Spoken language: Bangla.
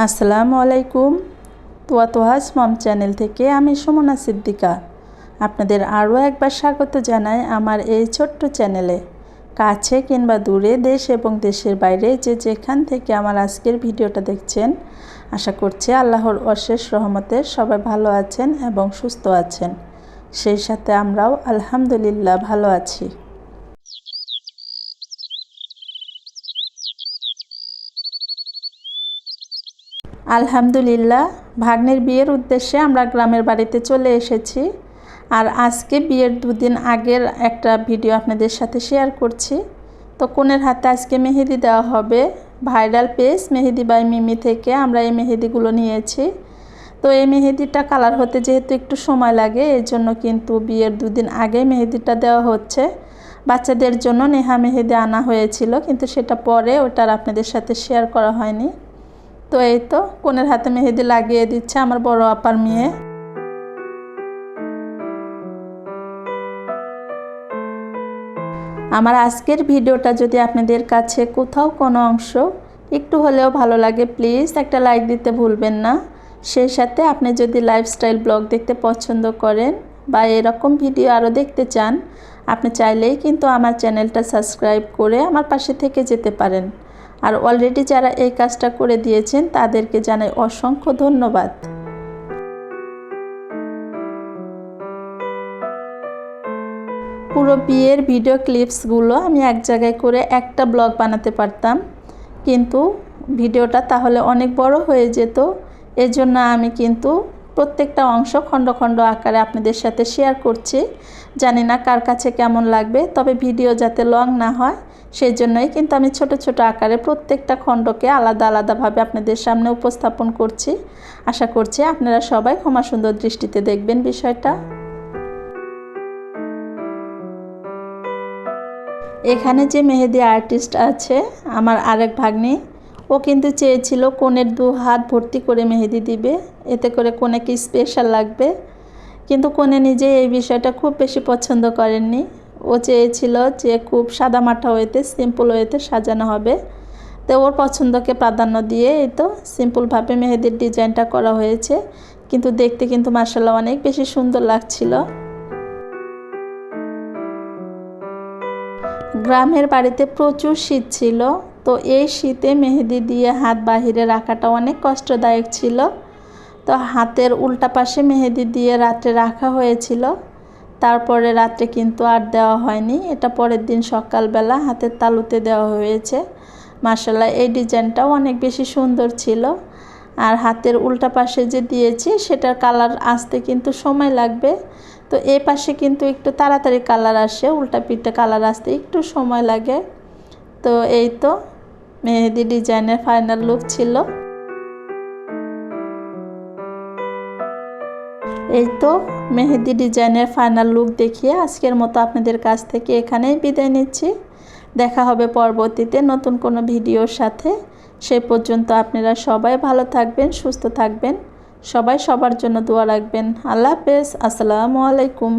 আসসালামু আলাইকুম। তোয়াজ মম চ্যানেল থেকে আমি সুমনা সিদ্দিকা আপনাদের আরও একবার স্বাগত জানাই আমার এই ছোট্ট চ্যানেলে। কাছে কিংবা দূরে, দেশ এবং দেশের বাইরে যে যেখান থেকে আমার আজকের ভিডিওটা দেখছেন, আশা করছি আল্লাহর অশেষ রহমতে সবাই ভালো আছেন এবং সুস্থ আছেন। সেই সাথে আমরাও আলহামদুলিল্লাহ ভালো আছি। আলহামদুলিল্লাহ, ভাগ্নের বিয়ের উদ্দেশ্যে আমরা গ্রামের বাড়িতে চলে এসেছি। আর আজকে বিয়ের দুদিন আগের একটা ভিডিও আপনাদের সাথে শেয়ার করছি। তো কনের হাতে আজকে মেহেদি দেওয়া হবে। ভাইরাল পেজ মেহেদি বাই মিমি থেকে আমরা এই মেহেদিগুলো নিয়েছি। তো এই মেহেদিটা কালার হতে যেহেতু একটু সময় লাগে, এর জন্য কিন্তু বিয়ের দুদিন আগে মেহেদিটা দেওয়া হচ্ছে। বাচ্চাদের জন্য নেহা মেহেদি আনা হয়েছিল, কিন্তু সেটা পরে ওটার আপনাদের সাথে শেয়ার করা হয়নি। তো এই তো কনের হাতে মেহেদি লাগিয়ে দিচ্ছে আমার বড় আপার মেয়ে। আমার আজকের ভিডিওটা যদি আপনাদের কাছে কোথাও কোনো অংশ একটু হলেও ভালো লাগে, প্লিজ একটা লাইক দিতে ভুলবেন না। সেই সাথে আপনি যদি লাইফস্টাইল ব্লগ দেখতে পছন্দ করেন বা এরকম ভিডিও আরও দেখতে চান, আপনি চাইলেই কিন্তু আমার চ্যানেলটা সাবস্ক্রাইব করে আমার পাশে থেকে যেতে পারেন। আর অলরেডি যারা এই কাজটা করে দিয়েছেন তাদেরকে জানাই অসংখ্য ধন্যবাদ। পুরো বিয়ের ভিডিও ক্লিপসগুলো আমি এক জায়গায় করে একটা ব্লগ বানাতে পারতাম, কিন্তু ভিডিওটা তাহলে অনেক বড় হয়ে যেত। এজন্য আমি কিন্তু প্রত্যেকটা অংশ খণ্ড খণ্ড আকারে আপনাদের সাথে শেয়ার করছি। জানি না কার কাছে কেমন লাগবে, তবে ভিডিও যাতে লং না হয় সেই জন্যই কিন্তু আমি ছোট ছোট আকারে প্রত্যেকটা খণ্ডকে আলাদা আলাদাভাবে আপনাদের সামনে উপস্থাপন করছি। আশা করছি আপনারা সবাই ক্ষমা সুন্দর দৃষ্টিতে দেখবেন বিষয়টা। এখানে যে মেহেদি আর্টিস্ট আছে আমার আরেক ভাগ্নি, ও কিন্তু চেয়েছিল কনের 2 হাত ভর্তি করে মেহেদি দিবে, এতে করে কনেকে স্পেশাল লাগবে। কিন্তু কনে নিজে এই বিষয়টা খুব বেশি পছন্দ করেননি। ও চেয়েছিল যে খুব সাদামাটা ওয়েতে, সিম্পল ওয়েতে সাজানো হবে। তো ওর পছন্দকে প্রাধান্য দিয়ে এই তো সিম্পলভাবে মেহেদির ডিজাইনটা করা হয়েছে, কিন্তু দেখতে কিন্তু মাশাআল্লাহ অনেক বেশি সুন্দর লাগছিল। গ্রামের বাড়িতে প্রচুর শীত ছিল, তো এই শীতে মেহেদি দিয়ে হাত বাহিরে রাখাটা অনেক কষ্টদায়ক ছিল। তো হাতের উল্টা পাশে মেহেদি দিয়ে রাত্রে রাখা হয়েছিল, তারপরে রাত্রে কিন্তু আর দেওয়া হয়নি। এটা পরের দিন সকালবেলা হাতের তালুতে দেওয়া হয়েছে। মাশাআল্লাহ এই ডিজাইনটাও অনেক বেশি সুন্দর ছিল। আর হাতের উল্টা পাশে যে দিয়েছি সেটার কালার আসতে কিন্তু সময় লাগবে। তো এই পাশে কিন্তু একটু তাড়াতাড়ি কালার আসে, উল্টা পিঠে কালার আসতে একটু সময় লাগে। তো এই তো মেহেদি ডিজাইনের ফাইনাল লুক ছিল। এই তো মেহেদি ডিজাইনের ফাইনাল লুক দেখিয়ে আজকের মতো আপনাদের কাছ থেকে এখানেই বিদায় নিচ্ছি। দেখা হবে পরবর্তীতে নতুন কোনো ভিডিওর সাথে। সে পর্যন্ত আপনারা সবাই ভালো থাকবেন, সুস্থ থাকবেন। সবাই সবার জন্য দোয়া রাখবেন। আল্লাহ হাফেজ। আসসালামু আলাইকুম।